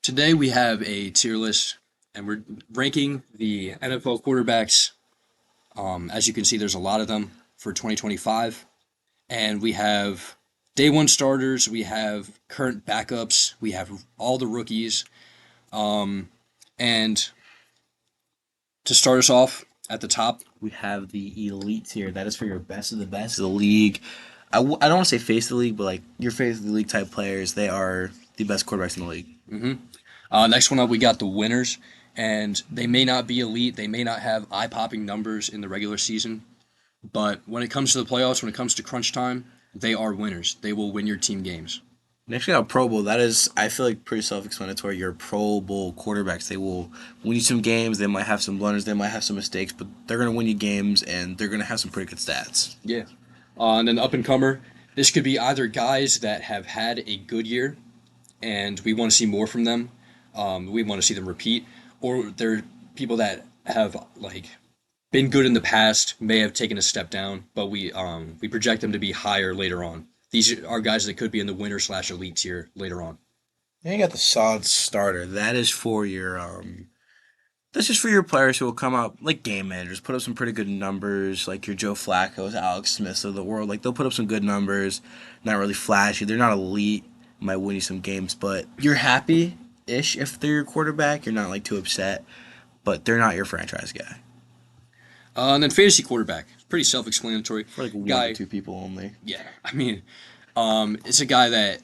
Today we have a tier list, and we're ranking the NFL quarterbacks. As you can see, there's a lot of them for 2025, and we have day one starters, we have current backups, we have all the rookies, and to start us off at the top, We have the elite tier. That is for your best of the best of the league. I don't want to say face of the league, but like your face of the league type players, they are the best quarterbacks in the league. next one up we got the winners, and they may not be elite, they may not have eye-popping numbers in the regular season, but when it comes to the playoffs, when it comes to crunch time, they are winners. They will win your team games. Next, we got Pro Bowl. That is, I feel like, pretty self-explanatory. Your Pro Bowl quarterbacks, they will win you some games. They might have some blunders, they might have some mistakes, but they're going to win you games, and they're going to have some pretty good stats. Yeah. And then up and comer, this could be either guys that have had a good year and we want to see more from them. We want to see them repeat, or they're people that have like been good in the past, may have taken a step down, but we project them to be higher later on. These are guys that could be in the winner slash elite tier later on. Then you got the solid starter. That's just for your players who will come out like game managers, put up some pretty good numbers, like your Joe Flacco's, Alex Smiths of the world. Like they'll put up some good numbers, not really flashy. They're not elite, might win you some games, but you're happy ish if they're your quarterback. You're not like too upset, but they're not your franchise guy. And then fantasy quarterback, pretty self-explanatory. For like one to Guy, two people only. yeah, it's a guy that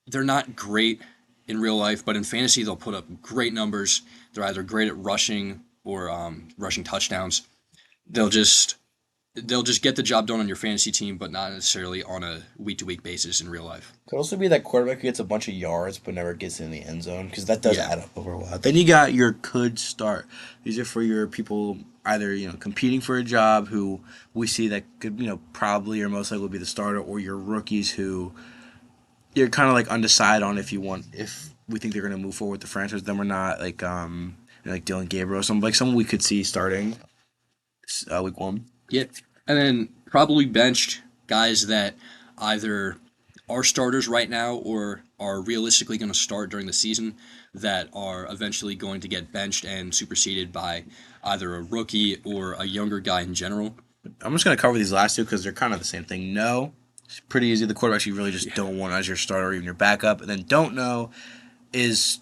they're not great in real life, but in fantasy they'll put up great numbers. They're either great at rushing or rushing touchdowns. They'll just they'll just get the job done on your fantasy team, but not necessarily on a week to week basis in real life. Could also be that quarterback who gets a bunch of yards but never gets in the end zone because that does Yeah, add up over a while. Then you got your could start. These are for your people either competing for a job who we see that could probably or most likely will be the starter, or your rookies who you're kind of like undecided on if we think they're going to move forward with the franchise them or not. Like Dylan Gabriel or something like someone we could see starting week one. yeah, and then probably benched guys that either are starters right now or are realistically going to start during the season that are eventually going to get benched and superseded by either a rookie or a younger guy in general. I'm just going to cover these last two because they're kind of the same thing. No, it's pretty easy. The quarterbacks you really just don't want as your starter or even your backup. And then don't know is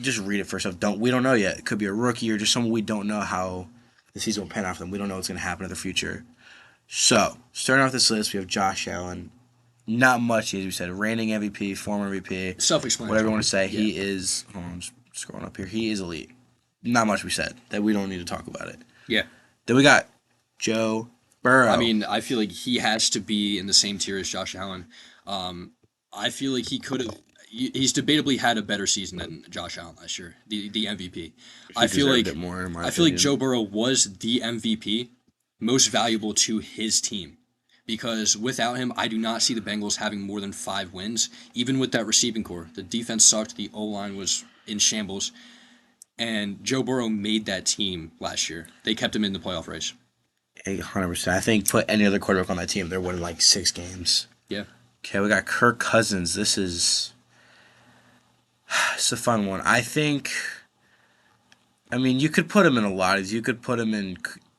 just read it for yourself. We don't know yet. It could be a rookie or just someone we don't know how the season will pan out for them. We don't know what's going to happen in the future. So, starting off this list, we have Josh Allen. Not much, as we said. Reigning MVP, former MVP, whatever you Self-explanatory. want to say. Yeah, He is, hold on, I'm just scrolling up here. He is elite. Not much we said. That we don't need to talk about it. yeah. Then we got Joe Burrow. I feel like he has to be in the same tier as Josh Allen. I feel like he could have. He's debatably had a better season than Josh Allen last year, the MVP. He I feel deserved like it more, in my I feel like opinion. Joe Burrow was the MVP, most valuable to his team, because without him, I do not see the Bengals having more than 5 wins. Even with that receiving core, the defense sucked, the O line was in shambles, and Joe Burrow made that team last year. They kept him in the playoff race. 100%. I think put any other quarterback on that team, they're winning like 6 games. Yeah. Okay, we got Kirk Cousins. It's a fun one. You could put him in a lot of these. You could put him in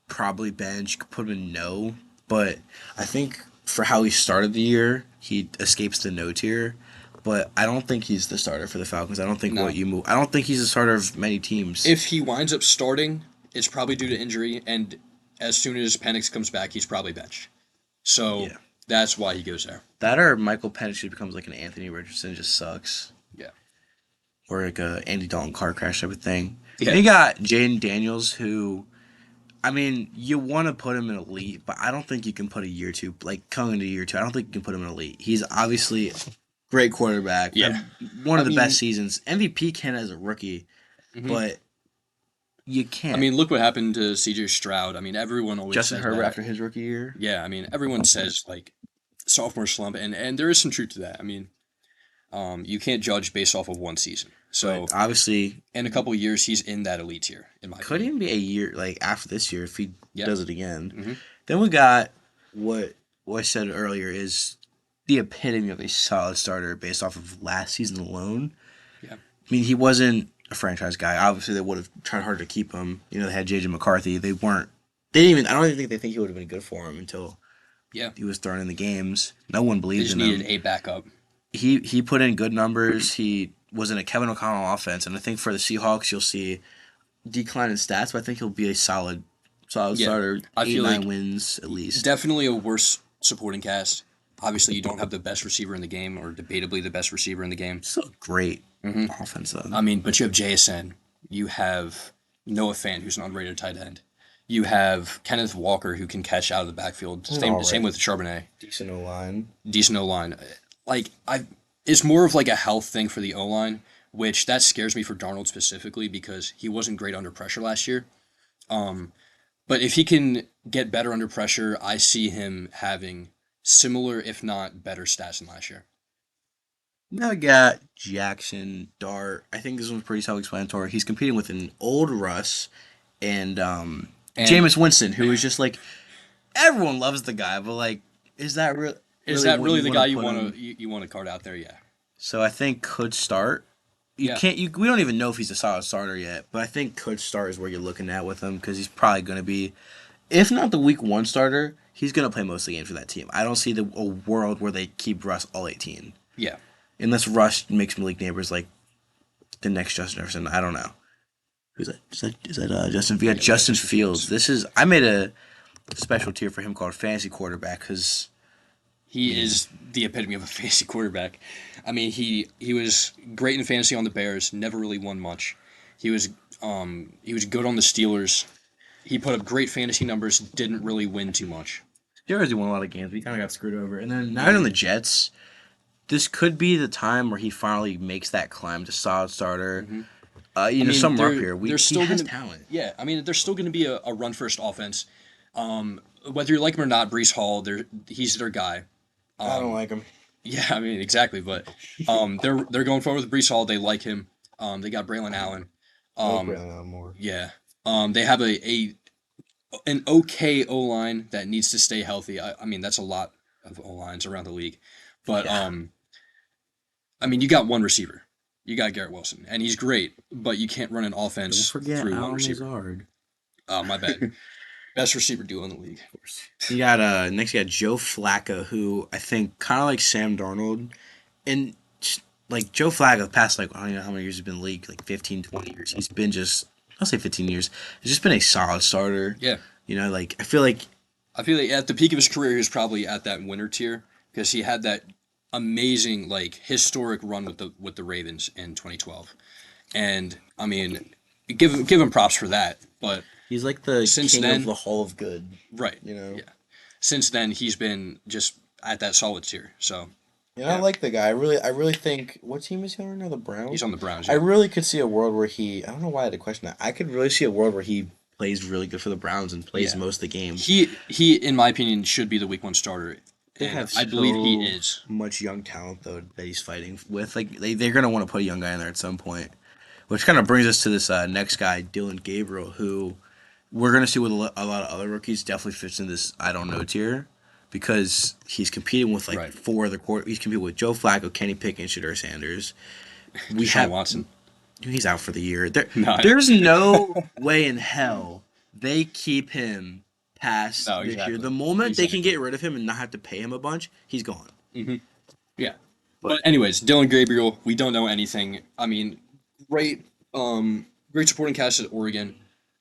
probably bench. You could put him in no. But I think for how he started the year, he escapes the no tier. But I don't think he's the starter for the Falcons. I don't think No. I don't think he's the starter of many teams. If he winds up starting, it's probably due to injury, and as soon as Penix comes back, he's probably benched. So Yeah. that's why he goes there. That or Michael Penix just becomes like an Anthony Richardson, just sucks. Yeah. Or like a Andy Dalton car crash type of thing. Yeah. And you got Jaden Daniels, who, you want to put him in elite, but I don't think you can put a year two, like coming into year two, I don't think you can put him in elite. He's obviously a great quarterback. Yeah. One of I the mean, best seasons. MVP can as a rookie, mhm. but you can't. Look what happened to CJ Stroud. Everyone always Justin says Herbert that. after his rookie year. Yeah, everyone says like sophomore slump, and there is some truth to that. You can't judge based off of one season. So But obviously, in a couple of years, he's in that elite tier, in my could opinion. even be a year, like after this year, if he Yeah. does it again. Hmm. Then we got what I said earlier is the epitome of a solid starter based off of last season alone. Yeah. mean, he wasn't a franchise guy. Obviously, they would have tried hard to keep him. You know, they had J.J. McCarthy. They weren't. They didn't even. I don't even think they think he would have been good for him until Yeah, he was thrown in the games. No one they believed just in needed him. a backup. He put in good numbers. He was in a Kevin O'Connell offense, and I think for the Seahawks, you'll see decline in stats, but I think he'll be a solid Yeah, starter. I Eight feel nine like wins at least. definitely a worse supporting cast. Obviously, you don't have the best receiver in the game, or debatably the best receiver in the game. Still great hmm offense though. I mean, but you have JSN, you have Noah Fant, who's an underrated tight end. You have Kenneth Walker, who can catch out of the backfield. Same All right, with Charbonnet. decent O line. Decent O line. Like it's more of like a health thing for the O line, which that scares me for Darnold specifically because he wasn't great under pressure last year. But if he can get better under pressure, I see him having similar, if not better, stats than last year. Now we got Jackson Dart. I think this one's pretty self-explanatory. He's competing with an old Russ and And Jameis Winston, who is just like everyone loves the guy, but like, is that is really that what really you the want guy to you put want him? to you want to card out there? Yeah, So I think could start. You yeah, can't. We don't even know if he's a solid starter yet, but I think could start is where you're looking at with him because he's probably going to be, if not the week one starter, he's going to play most of the games for that team. I don't see a world where they keep Russ all 18 yeah. unless Russ makes Malik Neighbors like the next Justin Jefferson. I don't know. Who's that? Is that Justin? We got Yeah, we got Justin Justin Fields. Fields. I made a special tier for him called fantasy quarterback because I He mean is the epitome of a fantasy quarterback. I mean, he was great in fantasy on the Bears. Never really won much. He was good on the Steelers. He put up great fantasy numbers. Didn't really win too much. Jersey won a lot of games. But he kind of got screwed over, and then now on the Jets. This could be the time where he finally makes that climb to solid starter. hmm You I know, mean, somewhere up here. they're He still has gonna, talent. yeah. I mean, there's still gonna be a run first offense. Whether you like him or not, Brees Hall, he's their guy. I don't Um, like him. yeah, I mean exactly, but they're going forward with Brees Hall. They like him. They got Braylon Allen. I like Um, Braylon more. yeah. They have a an okay O line that needs to stay healthy. I mean that's a lot of O lines around the league, but Yeah. I mean you got one receiver. You got Garrett Wilson, and he's great, but you can't run an Don't offense forget through one Alan receiver. Lazard. Oh, my bad. Best receiver duo in the league. You got next you got Joe Flacco, who I think kind of like Sam Darnold, and like Joe Flacco, the past like I don't know how many years he's been in the league, like 15, 20 years. He's been just I'll say 15 years. He's just been a solid starter. Yeah. You know, like I feel like I feel like at the peak of his career, he was probably at that winner tier because he had that amazing, like historic run with the Ravens in 2012. And I mean, give him props for that. But he's like the since king of then, the Hall of Good. right, You know. yeah. Since then, he's been just at that solid tier. So Yeah, I yeah, like the guy. I really think what team is he on right now? The Browns. he's on the Browns. I Yeah, really could see a world where he. I don't know why I had to question that. I could really see a world where he plays really good for the Browns and plays yeah. most of the games. He in my opinion should be the week one starter, They and have I believe he so is. much young talent though that he's fighting with. Like they're gonna want to put a young guy in there at some point, which kind of brings us to this next guy, Dylan Gabriel, who we're gonna see with a lot of other rookies. Definitely fits in this I don't know tier because he's competing with like Right. four other quarter. He's competing with Joe Flacco, Kenny Pickett, Shador Sanders. We Deshaun have Watson. he's out for the year. No, There's no way in hell they keep him past no, this year. exactly. The moment they can Exactly. get rid of him and not have to pay him a bunch, he's gone. Yeah. But But anyways, Dylan Gabriel, we don't know anything. I mean, great great supporting cast at Oregon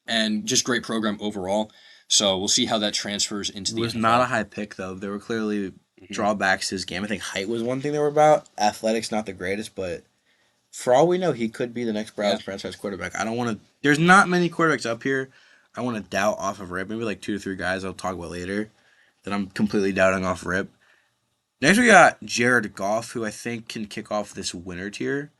and just great program overall. So we'll see how that transfers into it the was NFL. not a high pick though. There were clearly Mhm. drawbacks to his game. I think height was one thing they were about. Athletics not the greatest, but for all we know, he could be the next Browns Yeah. franchise quarterback. I don't want to. There's not many quarterbacks up here. I want to doubt off of rip. Maybe like 2 to 3 guys I'll talk about later that I'm completely doubting off rip. Next we got Jared Goff, who I think can kick off this winner tier.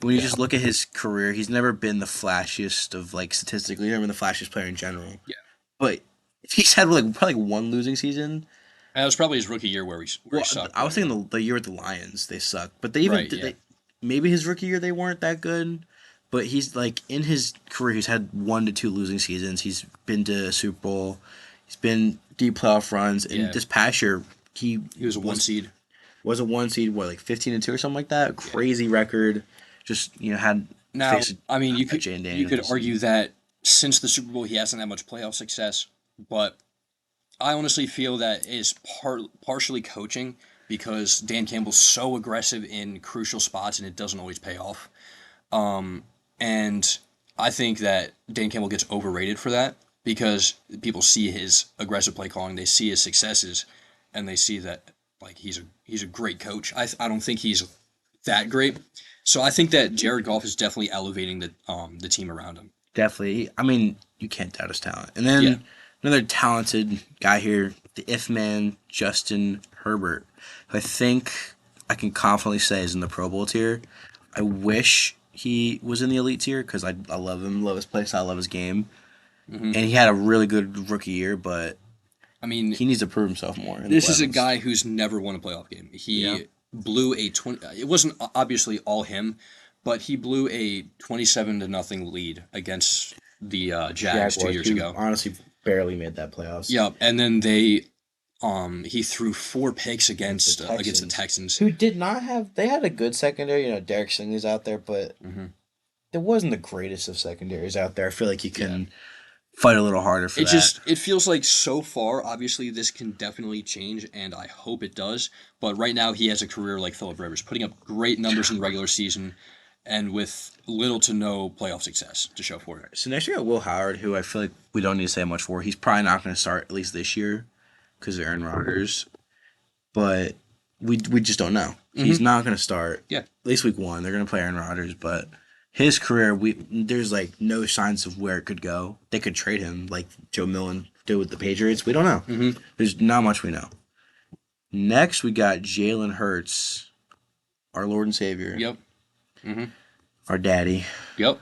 When you Yeah. just look at his career, he's never been the flashiest of like statistically, never been the flashiest player in general. Yeah. But he's had like probably one losing season. And that was probably his rookie year where Well, he sucked. I was but, yeah. thinking the year with the Lions, they suck. But they even Right, yeah. maybe his rookie year they weren't that good. But he's like in his career, he's had 1 to 2 losing seasons. He's been to a Super Bowl. He's been deep playoff runs. And Yeah. this past year, he He was a one seed. was a 1 seed, what like 15 and 2 or something like that. Crazy record. Just had Now, faced I mean, a Jane you Daniels could this argue season. that since the Super Bowl, he hasn't had much playoff success, but I honestly feel that is partially coaching because Dan Campbell's so aggressive in crucial spots and it doesn't always pay off. And I think that Dan Campbell gets overrated for that because people see his aggressive play calling, they see his successes, and they see that like he's a great coach. I don't think he's that great. So I think that Jared Goff is definitely elevating the team around him. Definitely. I mean, you can't doubt his talent. And Yeah. then another talented guy here, the if man, Justin Herbert, who I think I can confidently say is in the Pro Bowl tier. I wish he was in the elite tier because I love him, love his play style, love his game. hmm And he had a really good rookie year, but I mean, he needs to prove himself more in the this is a playoffs. guy who's never won a playoff game. Yeah. He blew a 20. It wasn't obviously all him, but he blew a 27 to nothing lead against the Jags two Jaguars, years who ago. honestly barely made that playoffs. Yep, and then he threw four picks Against the against the Texans, Texans. who did not have, they had a good secondary. Derek Stingley's out there, but hmm there wasn't the greatest of secondaries out there. I feel like you Yeah, can fight a little harder for that. it feels like so far. Obviously, this can definitely change, and I hope it does. But right now, he has a career like Philip Rivers, putting up great numbers in the regular season, and with little to no playoff success to show for it. So next we got Will Howard, who I feel like we don't need to say much for. He's probably not going to start at least this year because of Aaron Rodgers, but we just don't know. He's hmm not going to start Yeah. at least week one. They're going to play Aaron Rodgers, but his career, there's like no signs of where it could go. They could trade him like Joe Millen did with the Patriots. We don't know. hmm There's not much we know. Next we got Jalen Hurts, our Lord and Savior, Yep. hmm our daddy. Yep.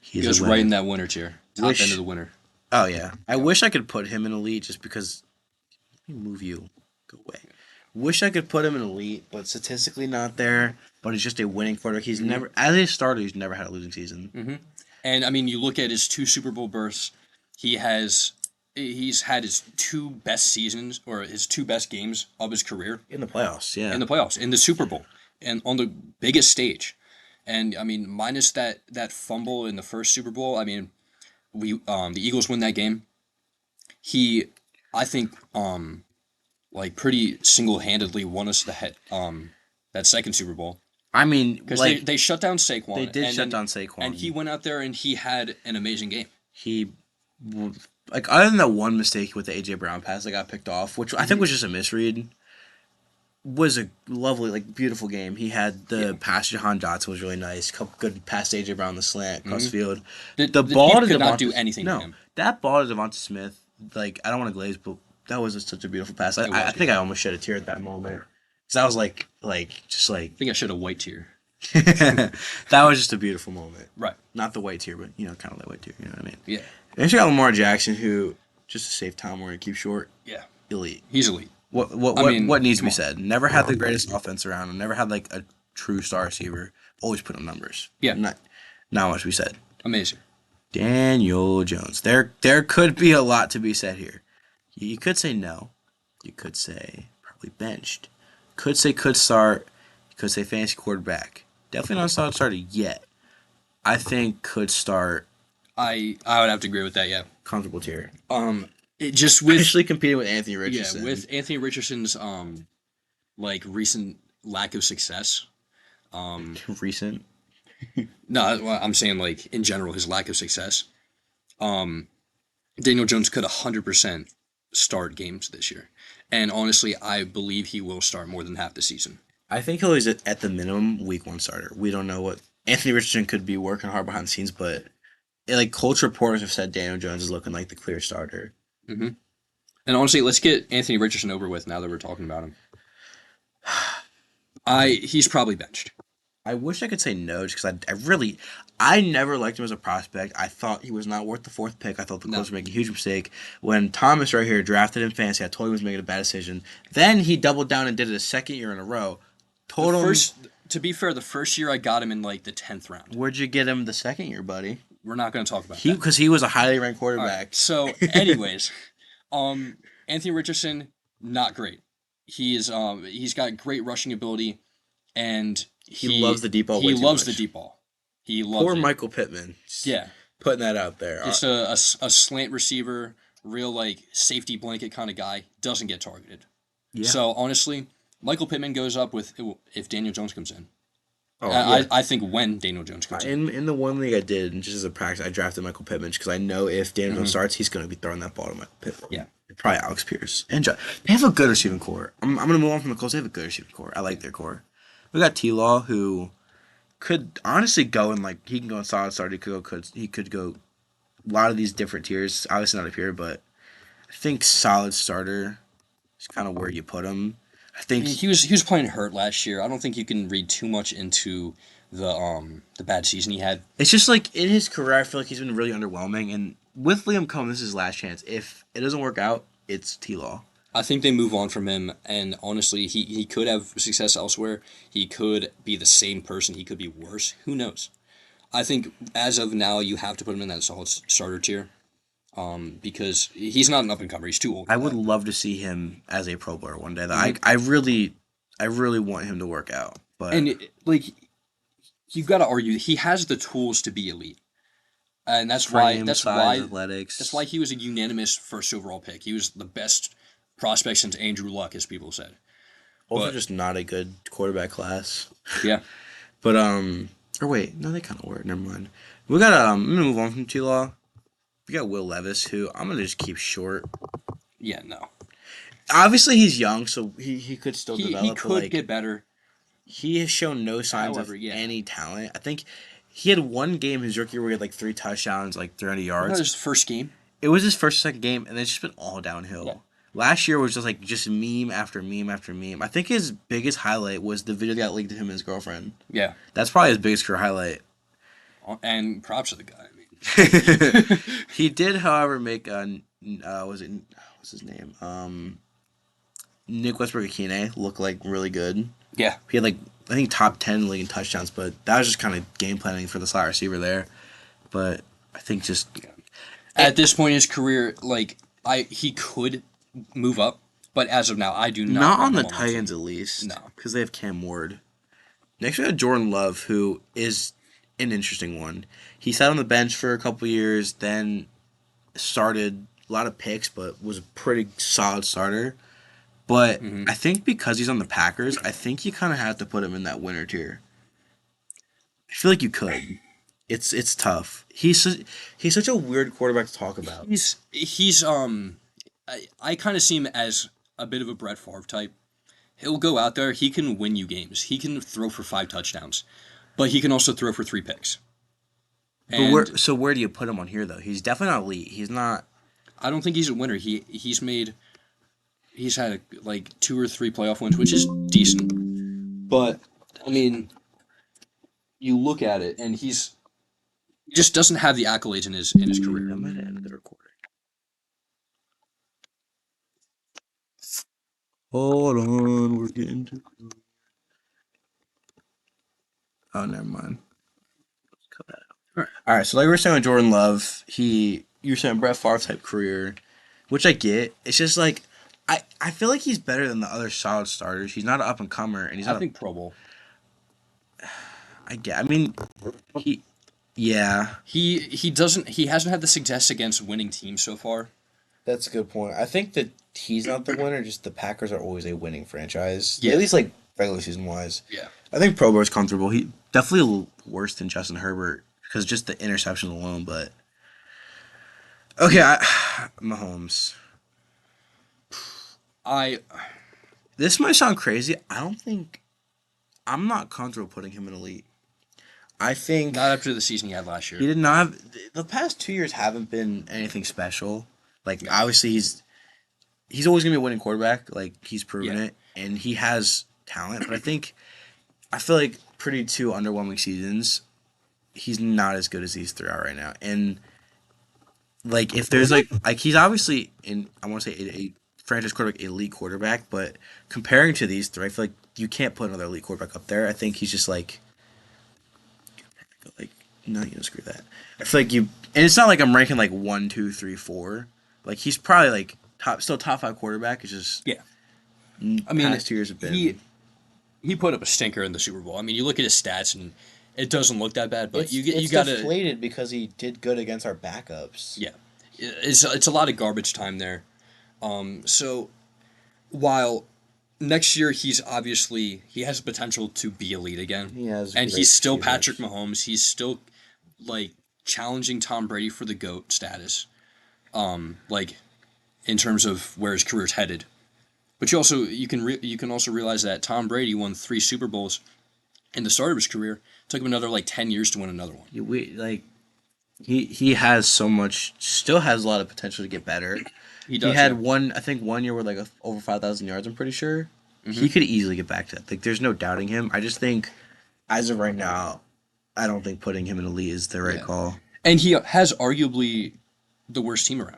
He He's goes a right winner. in that winner tier, top end of Wish. the winner. Oh yeah, I Yep. wish I could put him in elite just because. Let me move you. Go away. Wish I could put him in elite, but statistically not there. But he's just a winning quarterback. He's hmm never, as a starter, he's never had a losing season hmm And I mean, you look at his two Super Bowl berths. He has he's had his two best seasons or his two best games of his career in the playoffs. in Yeah, the playoffs, in the Super Bowl, and on the biggest stage. And I mean, minus that fumble in the first Super Bowl, I mean, we the Eagles win that game. He, I think, like pretty single handedly won us that second Super Bowl I mean, because like they shut down they Saquon did and shut then down and he Saquon. went out there and he had an amazing game. He, like, other than that one mistake with the AJ Brown pass that got picked off, which I think hmm was just a misread, was a lovely, like, beautiful game. He had Yeah. the pass to Jahan Dotson was really nice. Couple good pass to AJ Brown the slant across hmm the field. The the ball Chiefs to could not do Devonta, anything to no, him. that ball to Devonta Smith. Like, I don't want to glaze, but that was such a beautiful pass. It I was think good. I almost shed a tear at that moment because I was just like I think I should have white tier. that was just a beautiful moment. Right. Not the white tear, but kind of like white tear. You know what I mean? Yeah. And you got Lamar Jackson, who just to save time, we're gonna keep short. Yeah. Elite. He's elite. What I mean, what needs to come be on. said? Never had the greatest offense around him. Never had like a true star receiver. Always put up numbers. Yeah. Not much to be said. Amazing. Daniel Jones. There could be a lot to be said here. You could say no. You could say probably benched. Could say could start. You could say fantasy quarterback. Definitely not solid starter yet. I think could start I would have to agree with that. Yeah. comfortable tier. It just with Especially competing with Anthony yeah Richardson. with Anthony Richardson's like recent lack of success. Recent. No, well, I'm saying like in general his lack of success. Daniel Jones could 100% start games this year, and honestly, I believe he will start more than half the season. I think he'll at the minimum week one starter. We don't know what Anthony Richardson could be working hard behind the scenes, but like Colts reporters have said, Daniel Jones is looking like the clear starter. hmm And honestly, let's get Anthony Richardson over with now that we're talking about him. He's probably benched. I wish I could say no, just because I never liked him as a prospect. I thought he was not worth the fourth pick. I thought the No. Colts were making a huge mistake. When Thomas right here drafted in fantasy, I told him he was making a bad decision. Then he doubled down and did it a second year in a row. Told him, To be fair, the first year I got him in like the 10th round. where'd you get him the second year, buddy? We're not going to talk about He that. because he was a highly ranked All quarterback. right. So, anyways, Anthony Richardson, not great. He's got great rushing ability, and He loves the deep ball way he too loves the much. deep ball. He loves Poor it. Michael Pittman. Just Yeah, putting that out there. just a slant receiver, real like safety blanket kind of guy. Doesn't get targeted. Yeah. So honestly, Michael Pittman goes up with if Daniel Jones comes in. Oh yeah. I think when Daniel Jones comes in. In the one league I did, and just as a practice, I drafted Michael Pittman because I know if Daniel Jones Hmm. starts, he's going to be throwing that ball to Michael Pittman. Yeah. Probably Alex Pierce. They have a good receiving core. I'm going to move on from the Colts. They have a good receiving core. I like their core. We got T Law, who could honestly go in like he can go in solid start. He could go a lot of these different tiers. Obviously not up here, but I think solid starter is kind of where you put him. I I think mean, he was playing hurt last year. I don't think you can read too much into the bad season he had. it's just like in his career, I feel like he's been really underwhelming. And with Liam Cohen, this is his last chance. If it doesn't work out, it's T Law. I think they move on from him, and honestly, he could have success elsewhere. He could be the same person. He could be worse. Who knows? I think as of now, you have to put him in that solid starter tier, because he's not an up and comer. He's too old I for would that. love to see him as a Pro Bowler one day. Though. Hmm. I really want him to work out. But And like you got to argue, he has the tools to be elite, and frame, size, that's why athletics. he was a unanimous first overall pick. He was the best prospect since Andrew Luck, as people said. Also, But just not a good quarterback class. yeah, But or wait, no, they kind of were. Never mind. We got I'm gonna move on from T Law. We got Will Levis, who I'm gonna just keep short. yeah, no, Obviously, he's young, so he could still he develop. But could like get better. he has shown no signs of However, yeah, any talent. I think he had one game his rookie year where he had like 3 touchdowns, like 300 that was yards. his first game. It was his first second game, and it's just been all Yeah, downhill. Last year was just meme after meme after meme. I think his biggest highlight was the video that got leaked to him and his girlfriend. yeah, That's probably his biggest career highlight. and props to the guy. I mean, He did, however, make what's his name? Nick Westbrook-Akine look like really good. yeah, He had like I think top 10 in the league in touchdowns, but that was just kind of game planning for the slot receiver there. But I think just at this point in his career, like he could move up, but as of now, I do not not on want the him on my team. Titans at least. No. Because they have Cam Ward. Next we got Jordan Love, who is an interesting one. He sat on the bench for a couple years, then started a lot of picks, but was a pretty solid starter. But Hmm. I think because he's on the Packers, I think you kind of have to put him in that winner tier. I feel like you could. It's tough. He's such a weird quarterback to talk about. He's I kind of see him as a bit of a Brett Favre type. He'll go out there, he can win you games. He can throw for 5 touchdowns, but he can also throw for 3 picks. But where And so where do you put him on here though? He's definitely not elite. He's not. I don't think he's a winner. He's had like 2 or 3 playoff wins, which is decent. But I mean, you look at it, and he just doesn't have the accolades in his career. I might have ended the recording. Hold on, we're getting to. Oh, never mind. Let's cut that out. All right, so like we were saying with Jordan Love, you were saying Brett Favre type career, which I get. It's just like I feel like he's better than the other solid starters. He's not an up and comer, and he's I not. think Pro Bowl. I get. I mean, he. Yeah, He hasn't had the success against winning teams so far. that's a good point. I think that he's not the winner. Just the Packers are always a winning franchise. Yeah. At least like regular season wise. Yeah. I think Pro Bowl is comfortable. He definitely a little worse than Justin Herbert because just the interceptions alone. But okay, Mahomes. I This might sound crazy. I'm not comfortable putting him in elite. I think not after the season he had last he year. did not have the past 2 years haven't been anything special. Like obviously he's always gonna be a winning quarterback. Like he's proven Yeah. it, and he has talent. But I feel like pretty 2 underwhelming seasons. He's not as good as these 3 are right now. And like if there's like he's obviously in I want to say a franchise quarterback, elite quarterback, but comparing to these 3, I feel like you can't put another elite quarterback up there. I think he's just like no, you don't screw that. I feel like and it's not like I'm ranking like 1, 2, 3, 4. Like he's probably like top 5 quarterback. It's just Yeah. I mean, past 2 years have been. he put up a stinker in the Super Bowl. I mean, you look at his stats and it doesn't look that bad, but you It's gotta deflated because he did good against our backups. yeah, it's a lot of garbage time there. So while next year he has the potential to be elite again, He has and great he's still Patrick receivers. Mahomes. He's still like challenging Tom Brady for the GOAT status. Like in terms of where his career's headed. But you can also realize that Tom Brady won 3 Super Bowls in the start of his career. It took him another like 10 years to win another one. We like he has so much, still has a lot of potential to get better. He He does, had yeah. one, I think 1 year with like over 5,000 yards. I'm pretty sure Hmm. he could easily get back to that. Like, there's no doubting him. I just think, as of right now, I don't think putting him in elite is the right Yeah, call. and he has arguably the worst team around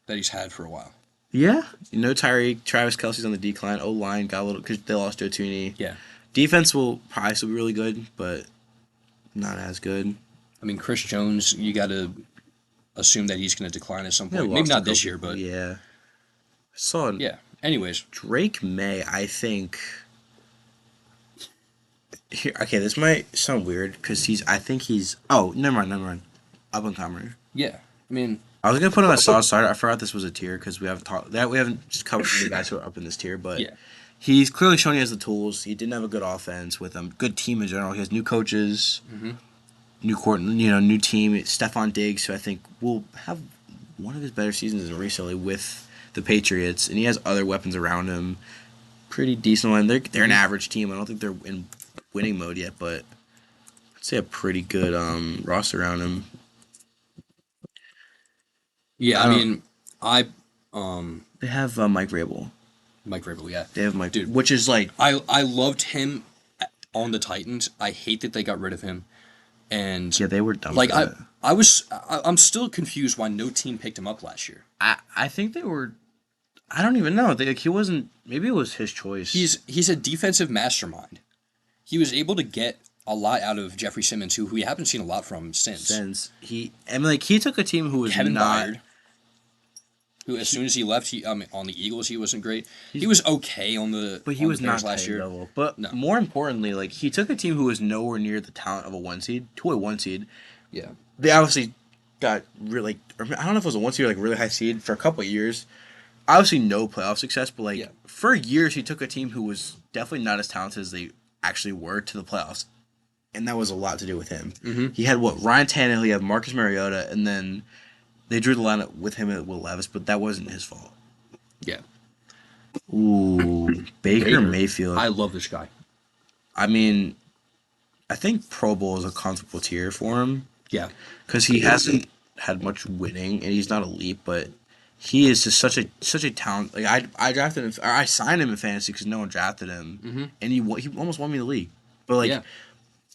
that he's had for a while. Yeah, Tyreek, Travis Kelsey's on the decline. O line got a little because they lost Joe Tooney. Yeah, Defense will probably still be really good, but not as good. I mean Chris Jones, you got to assume that he's going to decline at some They point. Maybe lost a not this couple. year, but Yeah, I saw yeah. Anyways, Drake May. I think. Here, okay, this might sound weird because he's. I think he's. Oh, never mind. Up and comer. yeah. I mean, I was gonna put him as solid starter. I forgot this was a tier because we haven't talked that we haven't just covered the guys who are up in this tier. But yeah, he's clearly shown he has the tools. He didn't have a good offense with him. Good team in general. He has new coaches, hmm new court, new team. Stephon Diggs, who I think will have one of his better seasons recently with the Patriots, and he has other weapons around him. Pretty decent line. They're an average team. I don't think they're in winning mode yet, but I'd say a pretty good roster around him. yeah. I I don't. mean, I um They have Mike Vrabel. Mike Vrabel, yeah, They have Mike, dude. which is like I loved him on the Titans. I hate that they got rid of him, and yeah, they were dumb like for that. I'm still confused why no team picked him up last year. I think they were. I don't even know. Like, he wasn't. Maybe it was his choice. He's a defensive mastermind. He was able to get a lot out of Jeffrey Simmons, who we haven't seen a lot from since. Since he took a team who was Kevin not. Byard, who as soon as he left, he on the Eagles he wasn't great. He's, He was okay on the but he on was the Bears not last Titan year. level. But No, more importantly, like, he took a team who was nowhere near the talent of a 1 seed to a 1 seed. yeah, They obviously got really. I don't know if it was a 1 seed or like really high seed for a couple of years. Obviously, no playoff success, but like yeah, for years, he took a team who was definitely not as talented as they actually were to the playoffs, and that was a lot to do with him. mm-hmm. He had what Ryan Tannehill, he had Marcus Mariota, and then they drew the lineup with him and Will Levis, but that wasn't his fault. yeah. Ooh, Baker Mayfield. I love this guy. I mean, I think Pro Bowl is a comfortable tier for him Yeah, because he hasn't had much winning, and he's not elite, but he is just such a talent. Like, I drafted him, or I signed him in fantasy because no one drafted him, mm-hmm. and he almost won me the league. But like, Yeah,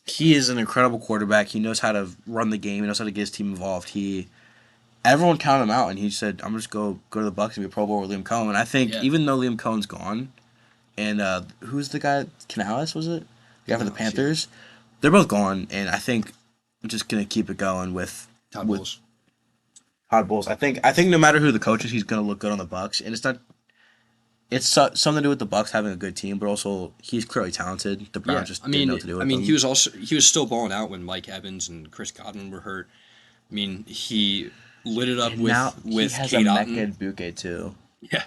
he is an incredible quarterback. He knows how to run the game. He knows how to get his team involved. Everyone counted him out, and he said, "I'm just go to the Bucks and be a Pro Bowl with Liam Cohen." And I think yeah. even though Liam Cohen's gone, and who's the guy? Canales, was it? The guy for the Canales, yeah. Panthers. They're both gone, and I think I'm just gonna keep it going with Todd Bowles. Todd Bowles. I think no matter who the coach is, he's gonna look good on the Bucks, and it's not. It's something to do with the Bucks having a good team, but also he's clearly talented. The Browns Yeah, just I didn't mean, know what to do with him. he was still balling out when Mike Evans and Chris Godwin were hurt. I mean, he lit it up And now he with has Kate a Otten. Mecca Buke too. Yeah,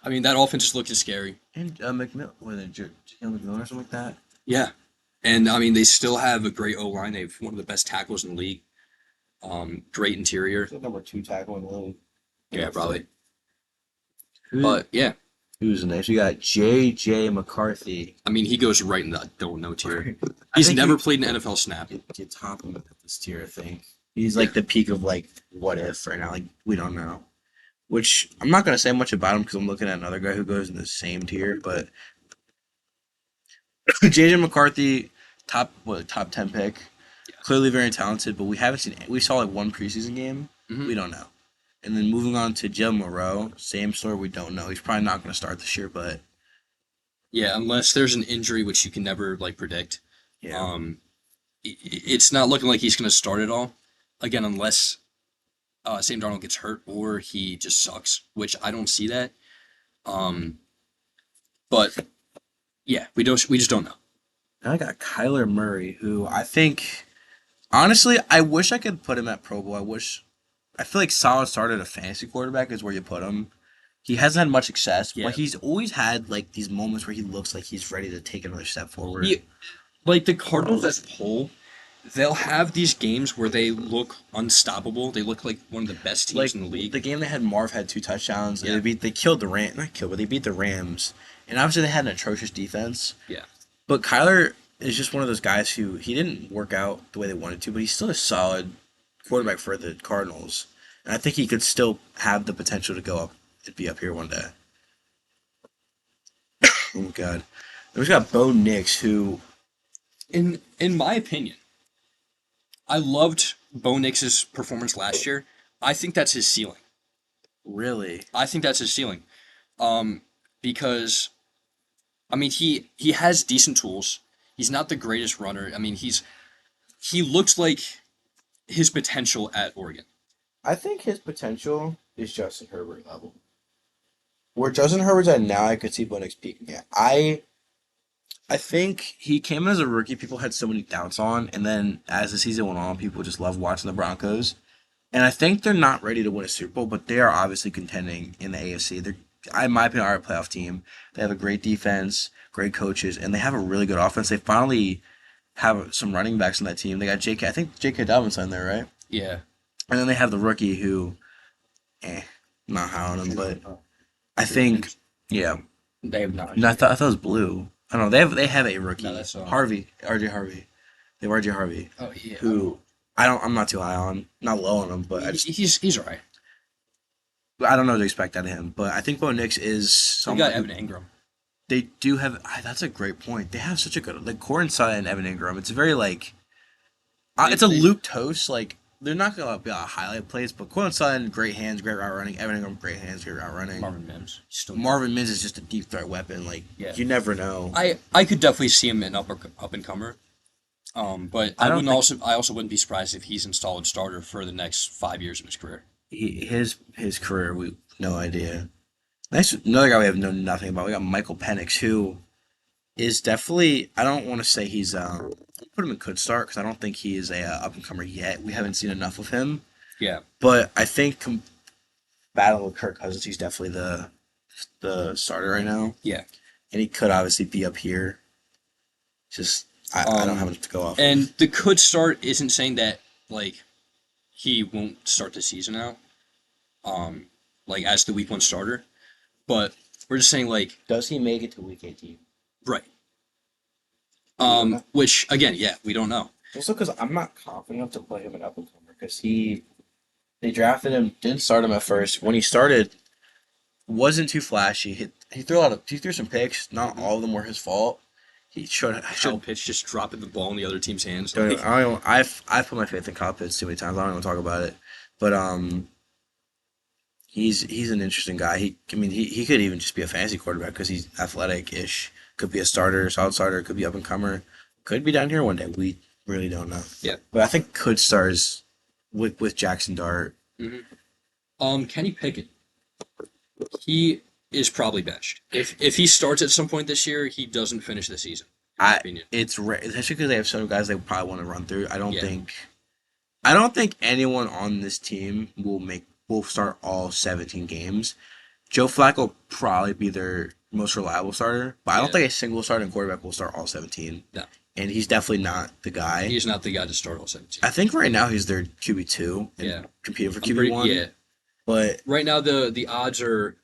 I mean that offense just looked scary. And McMillan, was it Jalen McMillan or something like that? Yeah, and I mean they still have a great O line. They have one of the best tackles in the league. Great interior. The number 2 tackle in the league. Yeah, probably. Who, But yeah, who's next? We got J.J. McCarthy. I mean he goes right in the don't know tier. I He's think never played an NFL snap. you top him at this tier, I think. He's like the peak of like what if right now. Like, we don't know. Which I'm not gonna say much about him because I'm looking at another guy who goes in the same tier. But J.J. McCarthy, top 10 pick. Clearly very talented, but we haven't seen. We saw like one preseason game. Mhm. We don't know. And then moving on to Jim Moreau, same story. We don't know. He's probably not going to start this year, but Yeah, unless there's an injury which you can never like predict. yeah, It's not looking like he's going to start at all. Again, unless Sam Darnold gets hurt or he just sucks, which I don't see that. Um, but yeah, we just don't know. And I got Kyler Murray, who I think, honestly, I wish I could put him at Pro Bowl. I feel like solid start at a fantasy quarterback is where you put him. He hasn't had much success, Yeah. but he's always had like these moments where he looks like he's ready to take another step forward. He, like the Cardinals as a whole, they'll have these games where they look unstoppable. They look like one of the best teams Like in the league. the game they had, Marv had 2 touchdowns. Yeah. They killed the Ram, not killed, but they beat the Rams. And obviously they had an atrocious defense. Yeah. But Kyler is just one of those guys who he didn't work out the way they wanted to, but he's still a solid quarterback for the Cardinals. And I think he could still have the potential to go up and be up here one day. Oh my god. Then we've got Bo Nix, who In my opinion, I loved Bo Nix's performance last year. I think that's his ceiling. really, I think that's his ceiling. Because I mean he has decent tools. He's not the greatest runner. I mean he looks like his potential at Oregon. I think his potential is Justin Herbert level. Where Justin Herbert's at now, I could see Bo Nix peaking at. I think he came in as a rookie. People had so many doubts on, and then as the season went on, people just loved watching the Broncos. And I think they're not ready to win a Super Bowl, but they are obviously contending in the AFC. They're, in my opinion, are a playoff team. They have a great defense, great coaches, and they have a really good offense. They finally have some running backs on that team. They got J.K. I think J.K. Dobbins on there, right? Yeah. And then they have the rookie who, not high on him, but I think, yeah. They have not. No, I thought it was blue. I don't know. They have a rookie. No, that's Harvey, RJ Harvey. They have RJ Harvey, Oh yeah. who I'm not too high on, not low on him, but He's alright. I don't know what to expect out of him. But I think Bo Nix is They someone. got Evan Ingram. They do have. That's a great point. They have such a good like Corin Sutton and Evan Ingram. It's very like. It's a Luke Toast. Like they're not gonna be a highlight plays, but Corin Sutton, great hands, great route running. Evan Ingram, great hands, great route running. Marvin Mims. Marvin Mims is just a deep threat weapon. Like you never know. I could definitely see him an up and comer. But I I don't wouldn't think- also wouldn't be surprised if he's installed starter for the next 5 years of his career. His career, we no idea. Next, another guy we have known nothing about. We got Michael Penix, who is definitely. I don't want to say he's. Put him in could start because I don't think he is a up and comer yet. We haven't seen enough of him. Yeah. But I think battle with Kirk Cousins, he's definitely the starter right now. Yeah. And he could obviously be up here. Just I don't have enough to go off. And the could start isn't saying that like he won't start the season out. Like as the week 1 starter, but we're just saying like Does he make it to week 18? right. Which again, yeah, we don't know. Also, because I'm not confident enough to play him in up and comer because they drafted him, didn't start him at first. When he started, wasn't too flashy. He threw some picks. Not all of them were his fault. He Kyle Pitts just dropping the ball in the other team's hands. I've put my faith in Kyle Pitts too many times. I don't even talk about it. But he's an interesting guy. He could even just be a fantasy quarterback because he's athletic-ish. Could be a starter, solid starter. Could be up and comer. Could be down here one day. We really don't know. Yeah. But I think could stars with Jackson Dart. Kenny Pickett. He is probably benched. If he starts at some point this year, he doesn't finish the season. In my opinion. It's rare, especially because they have some guys they probably want to run through. I don't Yeah. think anyone on this team will start all 17 games. Joe Flacco will probably be their most reliable starter, but I don't think a single starting quarterback will start all 17. No. And he's definitely not the guy. He's not the guy to start all 17. I think right now he's their QB2 and competing for QB1. Yeah. But Right now the odds are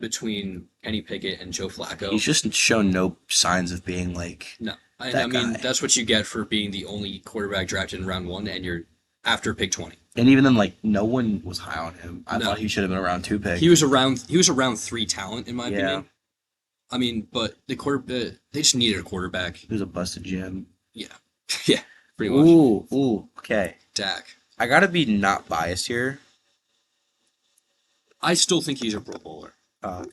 between Kenny Pickett and Joe Flacco. he's just shown no signs of being like No. I that mean, guy. that's what you get for being the only quarterback drafted in round 1 and you're after pick 20. And even then, like no one was high on him. I No. thought he should have been a round 2 pick. He was around 3 talent in my Yeah. opinion. I mean, but they just needed a quarterback. He was a busted gem. Yeah. Yeah, pretty much. Ooh, okay. Dak. I gotta be not biased here. I still think he's a Pro Bowler. Uh,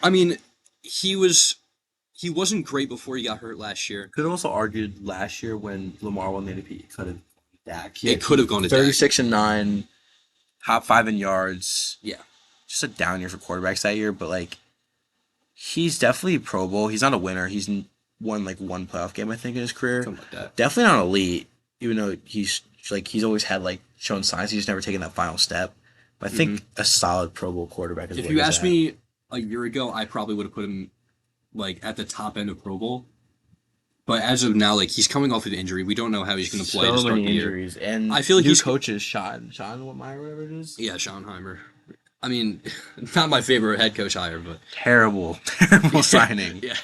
I mean, he wasn't great before he got hurt last year. could have also argued last year when Lamar won the MVP, it could have Dak. It could have gone to Dak. 36-9, top 5 in yards. Yeah. Just a down year for quarterbacks that year, but like He's definitely Pro Bowl. He's not a winner. Won like one playoff game, I think, in his career. Something like that. Definitely not elite, even though he's always had like shown signs. He's just never taken that final step. But I think a solid Pro Bowl quarterback is If what you he's asked at. me a year ago, I probably would have put him like at the top end of Pro Bowl. But as of now, like he's coming off of an injury. We don't know how he's going to play to So start many the year. injuries and I feel like new he's coaches, Sean Whitmire, whatever it is. yeah, Schottenheimer. I mean, not my favorite head coach hire, but Terrible signing. yeah.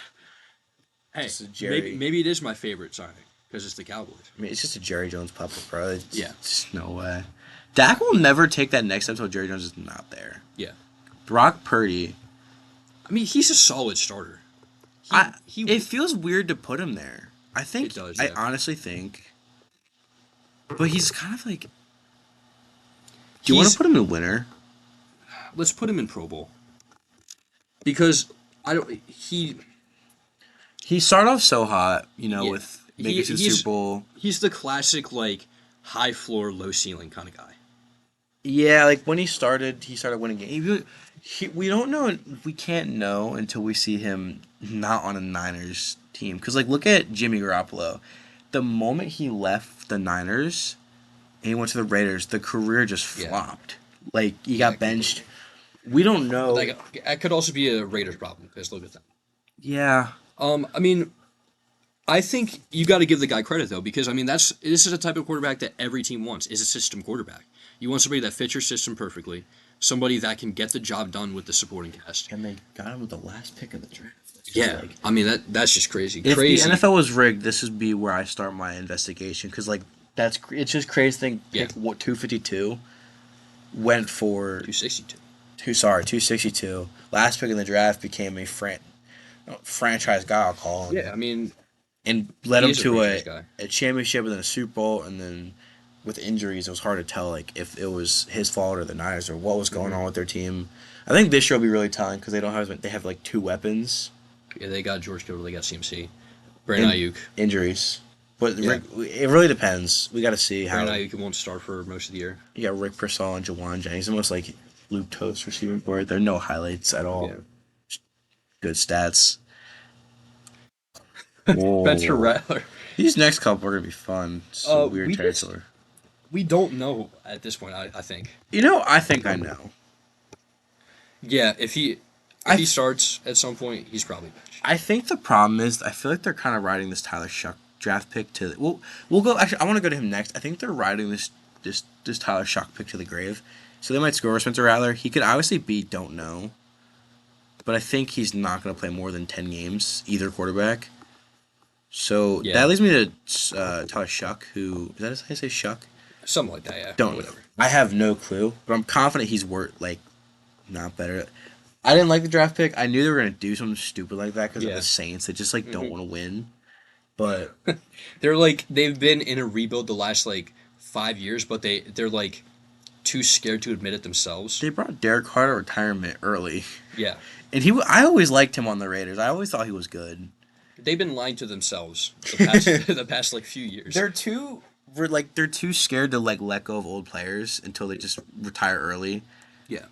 Hey, Just a Jerry. maybe it is my favorite signing because it's the Cowboys. I mean, it's just a Jerry Jones puppet, bro. It's Yeah. just no way. Dak will never take that next step until Jerry Jones is not there. Yeah. Brock Purdy. I mean, he's a solid starter. It feels weird to put him there. I think. It does, I yeah. honestly think. But he's kind of like. Do you want to put him in winner? Let's put him in Pro Bowl because I don't. He started off so hot, Yeah. with making it to the Super Bowl. He's the classic like high floor, low ceiling kind of guy. Yeah, like when he started winning games. We don't know. We can't know until we see him not on a Niners team. Because like, look at Jimmy Garoppolo. The moment he left the Niners and he went to the Raiders, the career just flopped. Like he got benched. We don't know. That could also be a Raiders problem because look at that. Yeah. I mean, I think you got to give the guy credit though because I mean this is a type of quarterback that every team wants is a system quarterback. You want somebody that fits your system perfectly, somebody that can get the job done with the supporting cast. And they got him with the last pick of the draft. Yeah, I mean that's just crazy. If crazy. the NFL was rigged, this would be where I start my investigation because like it's just crazy. Thing pick 252 went for 262. 262. Last pick in the draft became a franchise guy. I'll call him. Yeah, I mean, and led him is a to franchise guy. a championship and then a Super Bowl, and then with injuries, it was hard to tell like if it was his fault or the Niners or what was going on with their team. I think this year will be really telling because they have like two weapons. Yeah, they got George Kittle, they got CMC, Brandon Ayuk. Injuries. But Yeah. it really depends. We got to see how. Brandon Ayuk won't start for most of the year. You got Rick Pearsall and Jawan Jennings, almost like Luke Toast receiving board. There are no highlights at all. Yeah. Good stats. Spencer Rattler. These next couple are gonna be fun. So weird we territory. We don't know at this point. I think. I think I know. Yeah, if he starts at some point, he's probably benched. I think the problem is I feel like they're kind of riding this Tyler Shuck draft pick to. We'll go. Actually, I want to go to him next. I think they're riding this Tyler Shuck pick to the grave. So they might score Spencer Rattler. He could obviously be don't know, but I think he's not going to play more than 10 games either quarterback. So that leads me to Tyler Shuck, who is that how you say Shuck? Something like that. Yeah. Don't Whatever. I have no clue, but I'm confident he's not better. I didn't like the draft pick. I knew they were going to do something stupid like that because of the Saints. They just don't want to win. But they've been in a rebuild the last 5 years, but they're too scared to admit it themselves. they brought Derek Carr to retirement early, Yeah. and I always liked him on the Raiders. I always thought he was good. They've been lying to themselves the past few years. They're too scared to let go of old players until they just retire early. Yeah.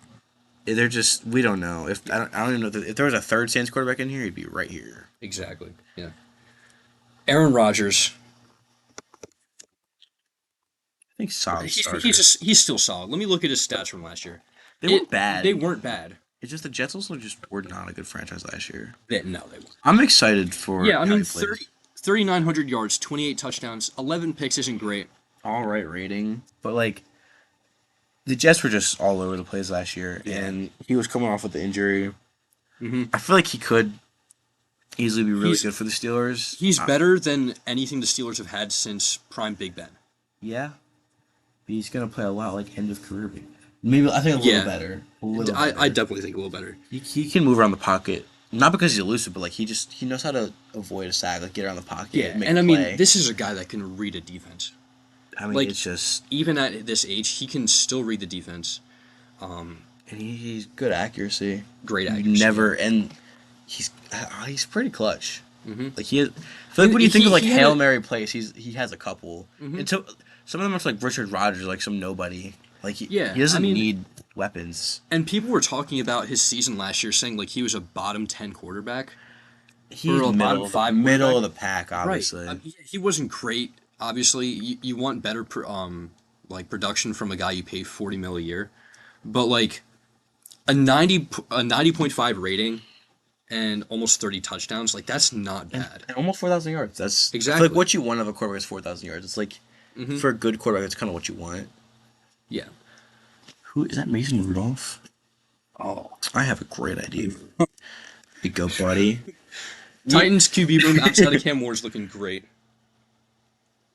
They're just we don't know if I don't even know if there was a third Saints quarterback in here, he'd be right here. Exactly. Yeah. Aaron Rodgers. I think solid starter. He's still solid. Let me look at his stats from last year. They weren't bad. They weren't bad. It's just the Jets also just were not a good franchise last year. No, they weren't. I'm excited for. Yeah, I how mean, he plays. 3,900 yards, 28 touchdowns, 11 picks isn't great. All right rating, but the Jets were just all over the place last year, and he was coming off with the injury. Mm-hmm. I feel like he could easily be really good for the Steelers. He's better than anything the Steelers have had since prime Big Ben. Yeah, but he's gonna play a lot like end of career. Maybe I think a little better. I definitely think a little better. He can move around the pocket, not because he's elusive, but he knows how to avoid a sack, get around the pocket. Yeah, make and a I play. mean, this is a guy that can read a defense. I mean, it's just even at this age, he can still read the defense. And he's good accuracy. Great accuracy. And he's pretty clutch. Mm-hmm. He has, I feel like when you think of he Hail had Mary plays, he has a couple. Mm-hmm. And so some of them are like Richard Rodgers, like some nobody. He Yeah, doesn't I mean, need weapons. And people were talking about his season last year, saying like he was a bottom 10 quarterback or He's a bottom five middle quarterback. of the pack, Right. obviously. He wasn't great. Obviously, you want better like production from a guy you pay 40 mil a year, but like a 90.5 rating and almost 30 touchdowns, like that's not bad. And almost 4,000 yards. That's I feel like Exactly. what you want of a quarterback is 4,000 yards. It's like Hmm. for a good quarterback, that's kind of what you want. Yeah. Who is that? Mason Rudolph? Oh, I have a great idea. You go, buddy. Titans QB room outside of Cam Moore's looking great.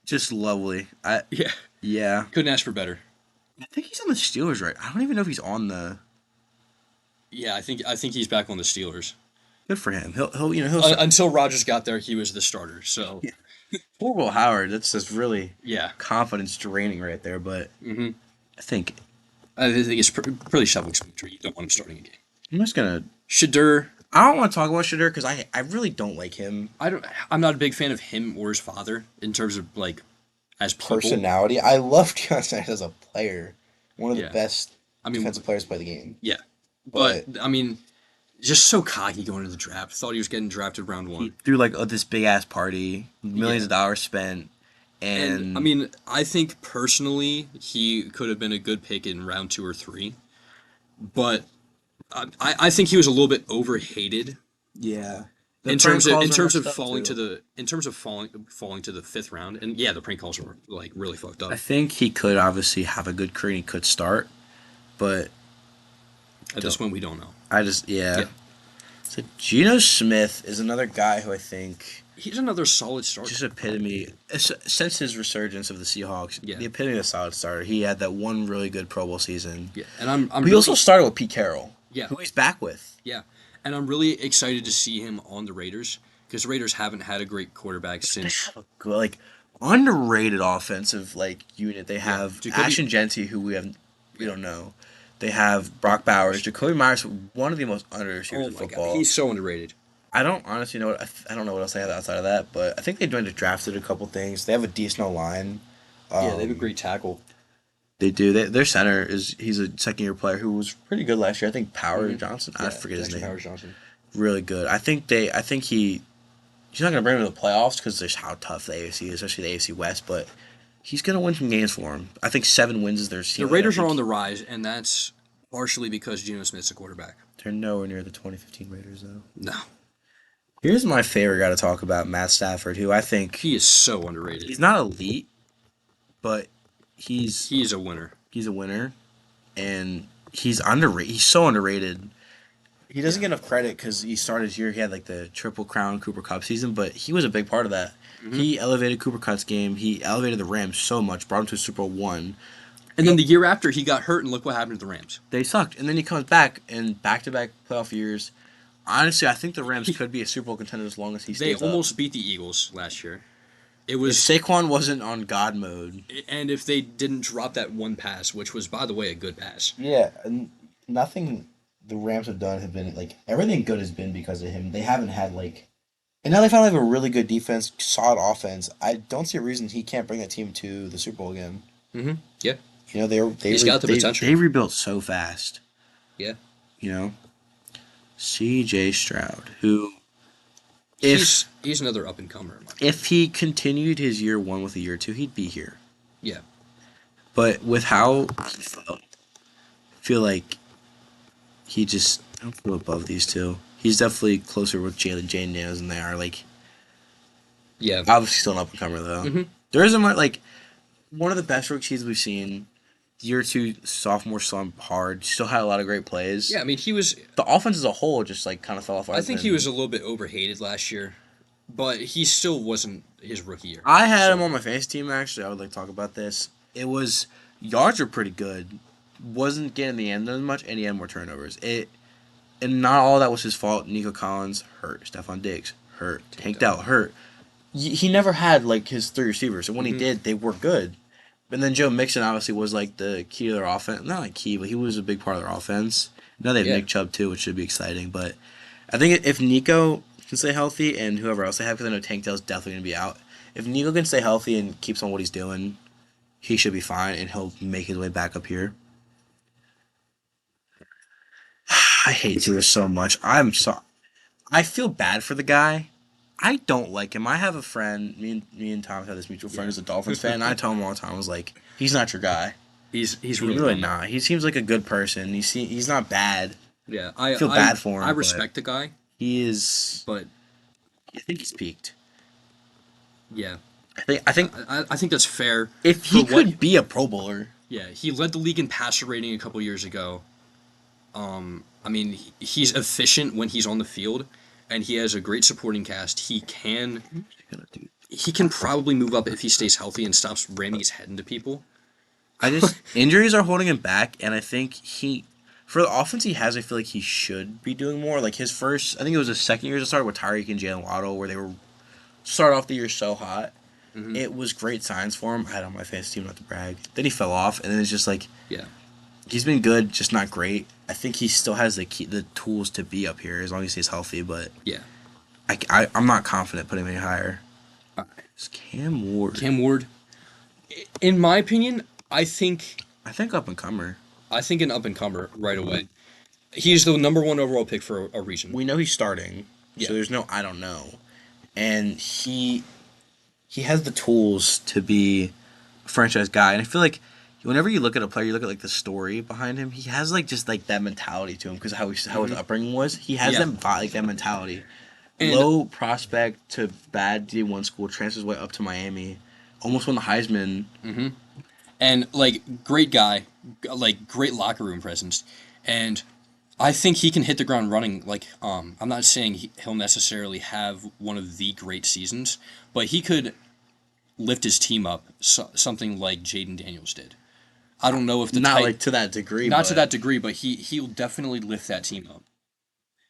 Just lovely. Yeah. Yeah. Couldn't ask for better. I think he's on the Steelers, right? I don't even know if he's on the. Yeah, I think he's back on the Steelers. Good for him. He'll start. Until Rodgers got there, he was the starter. So Yeah. Poor Will Howard. That's just really yeah. confidence draining right there. But Hmm. I think I think it's pretty self-explanatory. You don't want him starting a game. I'm just gonna. Shadur, I don't want to talk about Shadur because I really don't like him. I'm not a big fan of him or his father in terms of like as people. Personality. I love Deion Sanders as a player. One of the Yeah. best I mean, defensive players to play the game. yeah. But But I mean, just so cocky going into the draft. Thought he was getting drafted round he one. threw like this big ass party, millions Yeah. of dollars spent, And I and mean, I think personally he could have been a good pick in round 2 or 3. But I think he was a little bit overhated yeah, in terms of falling to the falling to the 5th round. And yeah, the prank calls were like really fucked up. I think he could obviously have a good career and he could start, but At this point, we don't know. I just yeah. Yeah. So Geno Smith is another guy who I think He's another solid starter. just epitome since his resurgence of the Seahawks. Yeah. The epitome of a solid starter. He had that one really good Pro Bowl season. Yeah, and I'm But he really, also started with Pete Carroll, yeah, who he's back with. yeah, and I'm really excited to see him on the Raiders because the Raiders haven't had a great quarterback They since. have a good, like underrated offensive like unit. They have Jacoby- Ashton Genty, who we don't know. They have Brock Bowers, Jacoby Myers, one of the most underrated receivers Oh in my football. god, he's so underrated. I don't honestly know I don't know what else they have outside of that, but I think they drafted a couple things. They have a decent line. Yeah, they have a great tackle. They do. Their center he's a second year player who was pretty good last year. I think Power Johnson. I forget his Dexter name. Powers Johnson. Really good. I think he's not gonna bring him to the playoffs because there's how tough the AFC is, especially the AFC West. But he's gonna win some games for him. I think 7 wins is their The ceiling. Raiders are on the rise, and that's partially because Geno Smith's a quarterback. They're nowhere near the 2015 Raiders though. No, Here's my favorite guy to talk about, Matt Stafford, who I think he is so underrated. he's not elite, but he's He is a winner. he's a winner, and he's underrated. He's so underrated. He doesn't get enough credit because he started his year. He had like the Triple Crown Cooper Cup season, but he was a big part of that. He elevated Cooper Cup's game. He elevated the Rams so much, brought him to a Super Bowl one. And then the year after, he got hurt, and look what happened to the Rams. They sucked, and then he comes back in back-to-back playoff years. Honestly, I think the Rams could be a Super Bowl contender as long as he They stays almost beat the Eagles last year. It up. If was, Saquon wasn't on God mode, and if they didn't drop that one pass, which was, by the way, a good pass. yeah, and nothing the Rams have done have been like everything good has been because of him. They haven't had like, and now they finally have a really good defense, solid offense. I don't see a reason he can't bring that team to the Super Bowl again. Mm-hmm. Yeah. You know He's got the potential. They rebuilt so fast. Yeah. You know, C.J. Stroud, who if He's another up and comer. if he continued his year one with a year two, he'd be here. Yeah. But with how he felt, I feel like he just I don't feel above these two. He's definitely closer with Jalen Daniels than they are. Like Yeah. obviously still an up and comer though. Mhm. There isn't much like one of the best rookies we've seen. Year two sophomore slump hard. Still had a lot of great plays. Yeah, I mean, he was. The offense as a whole just like kind of fell off. I think he was a little bit overhated last year, but he still wasn't his rookie year. I had him on my fantasy team actually. I would like to talk about this. It was yards were pretty good. Wasn't getting the end as much, and he had more turnovers. And not all that was his fault. Nico Collins hurt. Stephon Diggs hurt. Tank Dell hurt. He never had like his 3 receivers, and when he did, they were good. And then Joe Mixon obviously was like the key to their offense. Not like key, but he was a big part of their offense. Now they have Nick Chubb too, which should be exciting. But I think if Nico can stay healthy and whoever else they have, because I know Tank Dell's definitely going to be out. If Nico can stay healthy and keeps on what he's doing, he should be fine and he'll make his way back up here. I hate Tua so much. I feel bad for the guy. I don't like him. I have a friend. Me and Thomas have this mutual friend who's a Dolphins fan. And I tell him all the time, I was like, he's not your guy. He's He's really really not. not. He seems like a good person. He's not bad. Yeah, I feel bad for him. I but respect the guy, he is. but I think he's peaked. yeah, I think that's fair. If for he what- could be a Pro Bowler, Yeah, he led the league in passer rating a couple years ago. I mean, he's efficient when he's on the field, and he has a great supporting cast. He can probably move up if he stays healthy and stops ramming his head into people. injuries are holding him back, and I think for the offense he has, I feel like he should be doing more. Like his first, I think it was his second year to start with Tyreek and Jalen Waddle, where they were start off the year so hot. Mhm. It was great signs for him. I had on my fantasy team, not to brag. Then he fell off, and then it's just like Yeah, he's been good, just not great. I think he still has the tools to be up here as long as he's healthy. But yeah. I'm not confident putting him any higher. All right. It's Cam Ward. Cam Ward, in my opinion, I think up and comer. I think an up and comer right away. He's the number one overall pick for a reason. We know he's starting, Yeah. so there's no I don't know, and he has the tools to be a franchise guy, and I feel like whenever you look at a player, you look at like the story behind him. He has like just like that mentality to him because how his upbringing was. He has Yeah. that mentality. And- Low prospect to bad D1 school, transfers way up to Miami, almost won the Heisman. And like great guy, like great locker room presence, and I think he can hit the ground running. Like I'm not saying he'll necessarily have one of the great seasons, but he could lift his team up something like Jaden Daniels did. I don't know if the Not type, like to that degree. not but to that degree, but he'll definitely lift that team up.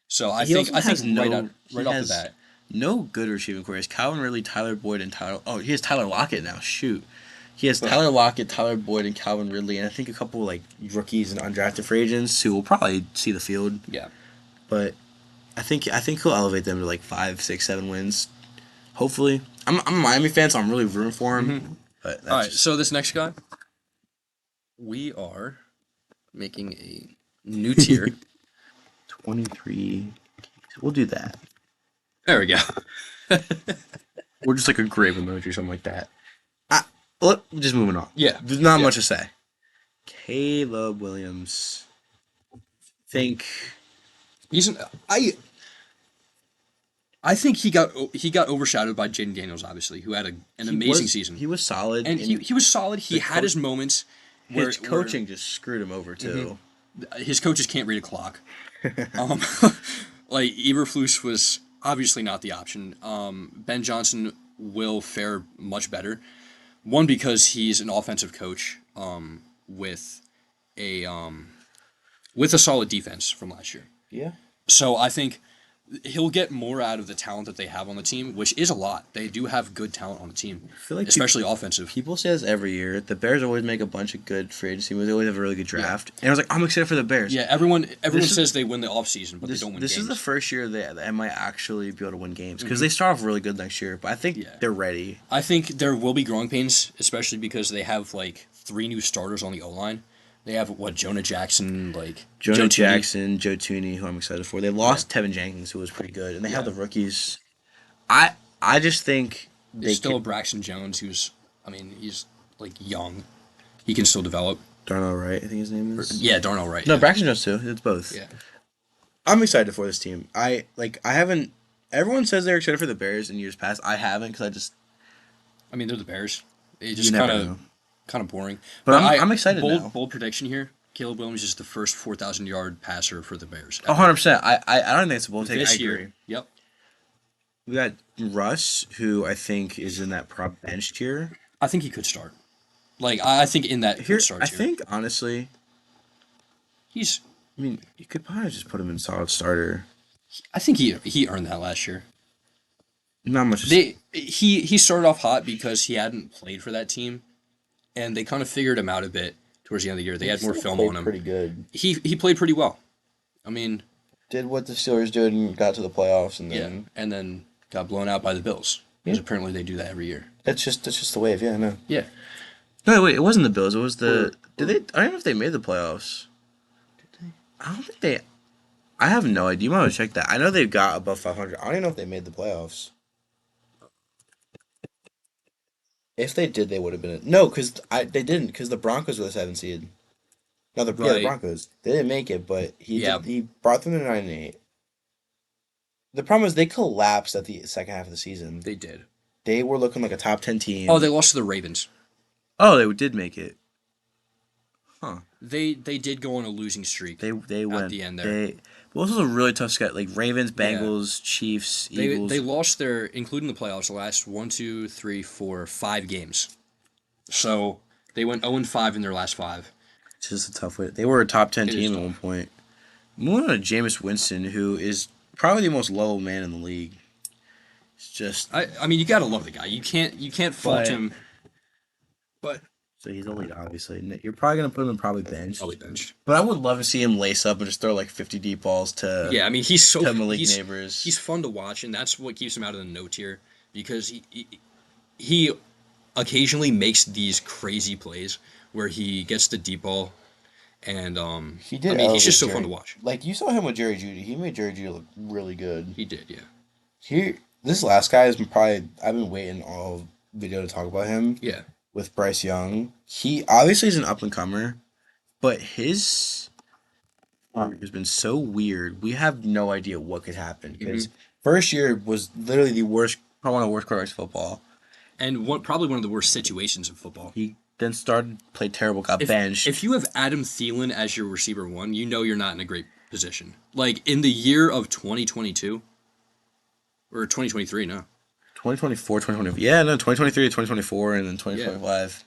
So I He think also has right no- he off the has bat, no good receiving core. He has Calvin Ridley, Tyler Boyd, and Tyler. Oh, he has Tyler Lockett now. Shoot. He has Tyler Lockett, Tyler Boyd, and Calvin Ridley, and I think a couple like rookies and undrafted free agents who will probably see the field. yeah. But I think he'll elevate them to like 5, 6, 7 wins. Hopefully, I'm a Miami fan, so I'm really rooting for him. But that's All right, just- so this next guy, we are making a new tier. 23. We'll do that. There we go. Or just like a grave emoji or something like that. Just moving on. Yeah. There's not Yeah. much to say. Caleb Williams. Think He's I think he got overshadowed by Jaden Daniels, obviously, who had an amazing season. He was solid. And he was solid. He had his moments where his coaching just screwed him over too. his coaches can't read a clock. um, like Eberflus was obviously not the option. Ben Johnson will fare much better. One, because he's an offensive coach with a solid defense from last year. Yeah. So I think he'll get more out of the talent that they have on the team, which is a lot. They do have good talent on the team, feel like especially offensive. People say this every year. The Bears always make a bunch of good free agency moves. They always have a really good draft. And I was like, I'm excited for the Bears. Yeah, everyone is- says they win the offseason, but This, they don't win this games. is the first year that might actually be able to win games because they start off really good next year. But I think Yeah. they're ready. I think there will be growing pains, especially because they have like 3 new starters on the O-line. They have Jonah Jackson, Joe Jonah Tooney. Jackson, Joe Tooney, who I'm excited for. They lost Tevin Jenkins, who was pretty good, and they have the rookies. I just think There's still Braxton Jones, he's like young. He can still develop. Darnell Wright, I think his name is. Yeah, Darnell Wright. No, yeah. Braxton Jones too. It's both. Yeah. I'm excited for this team. I haven't. Everyone says they're excited for the Bears in years past. I haven't because They're the Bears. They You just never kind know. of boring. But I'm excited now. Bold prediction here. Caleb Williams is the first 4,000-yard passer for the Bears. 100%. I don't think it's a bold take. I This agree. year. Yep. We got Russ, who I think is in that prop bench tier. I think he could start. I think in that Here, could start I tier. think honestly, He's. I mean, you could probably just put him in solid starter. I think he earned that last year. Not much. To He started off hot because he hadn't played for that team, and they kind of figured him out a bit towards the end of the year. They had more film on him. Pretty good. He played pretty well. I mean, Did what the Steelers did and got to the playoffs, and yeah, then and then got blown out by the Bills because apparently they do that every year. that's just the wave. Yeah, I know. Yeah. No, wait, it wasn't the Bills. It was the. Did they? I don't know if they made the playoffs. Did they? I don't think they. I have no idea. You might want to check that. I know they've got above 500. I don't even know if they made the playoffs. If they did, they would have been. No, because they didn't. Because the Broncos were the 7th seed. No, the Right. Broncos. They didn't make it, but he Yeah, did. He brought them to 9-8. The problem is they collapsed at the second half of the season. they did. They were looking like a top 10 Oh, they team. lost to the Ravens. Oh, they did make it. Huh. They did go on a losing streak They at went the end there. they. Well, this was a really tough schedule. Like Ravens, Yeah. Bengals, Chiefs, They Eagles. lost their, including the playoffs, the last 1, 2, 3, 4, 5 games. So they went 0-5 in their last five. It's just a tough way. They were a top 10 It is team at one tough. point. Moving on to Jameis Winston, who is probably the most lovable man in the league. It's just, I mean, you gotta love the guy. You can't fault but him, but so he's elite, obviously. You're probably gonna put him in probably bench. probably benched. But I would love to see him lace up and just throw like 50 deep balls to Yeah, I mean, he's so Malik he's Neighbors. he's fun to watch, and that's what keeps him out of the no tier because he occasionally makes these crazy plays where he gets the deep ball, and He I did mean, he's elevate just so fun to Jerry. watch. Like you saw him with Jerry Judy. He made Jerry Judy look really good. He did, yeah, Here, this last guy has been probably. I've been waiting all video to talk about him yeah. with Bryce Young. He obviously is an up and comer, but his has been so weird. We have no idea what could happen because first year was literally the worst, probably one of the worst quarterbacks in football. And probably one of the worst situations in football. He then started played terrible, got If benched. if you have Adam Thielen as your receiver one, you know you're not in a great position. Like in the year of 2022 or 2023, no. 2024, 2020. Yeah, no, 2023 to 2024, and then Yeah. 2025.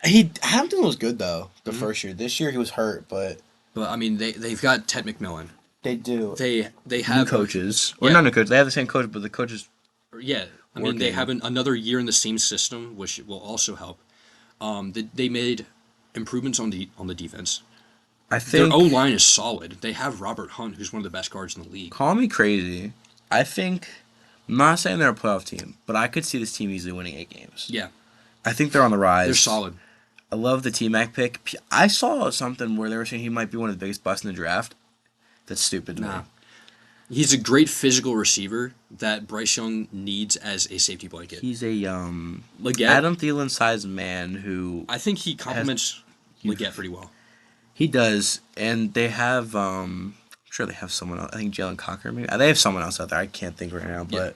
He Hampton was good though the Mhm. first year. This year he was hurt, but But I mean, they've got Ted McMillan. they do They new have coaches or yeah. not new coaches. They have the same coach, but the coaches Yeah, I mean they working. have another year in the same system, which will also help. They made improvements on the defense. I Their think. O line is solid. They have Robert Hunt, who's one of the best guards in the league. Call me crazy. I think. I'm not saying they're a playoff team, but I could see this team easily winning 8 games. Yeah, I think they're on the rise. they're solid. I love the tmac pick. I saw something where they were saying he might be one of the biggest busts in the draft. That's stupid to me. Nah, he's a great physical receiver that Bryce Young needs as a safety blanket. He's a Leggett, Adam Thielen sized man who I think he complements Leggett pretty well. he does, and they have I'm sure they have someone else. I think Jalen Cocker maybe. They have someone else out there. I can't think right now, but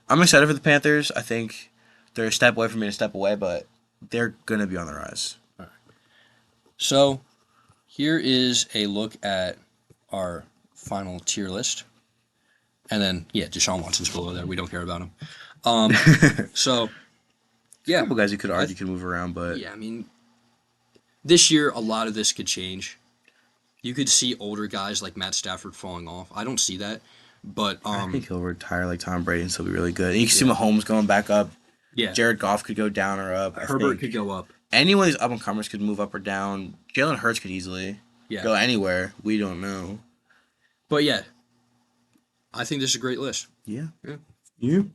I'm excited for the Panthers. I think they're a step away from being a step away, but they're gonna be on the rise. So, here is a look at our final tier list. And then, yeah, Deshaun Watson's below there. We don't care about him. So, A yeah. couple guys you could argue could move around, but Yeah, I mean, this year, a lot of this could change. You could see older guys like Matt Stafford falling off. I don't see that. But, I think he'll retire like Tom Brady and still be really good. And you can see Mahomes going back up. yeah, Jared Goff could go down or up. I Herbert think could go up. any one of these up and comers could move up or down. Jalen Hurts could easily Yeah. go anywhere. We don't know. But, yeah, I think this is a great list. Yeah. Yeah. You?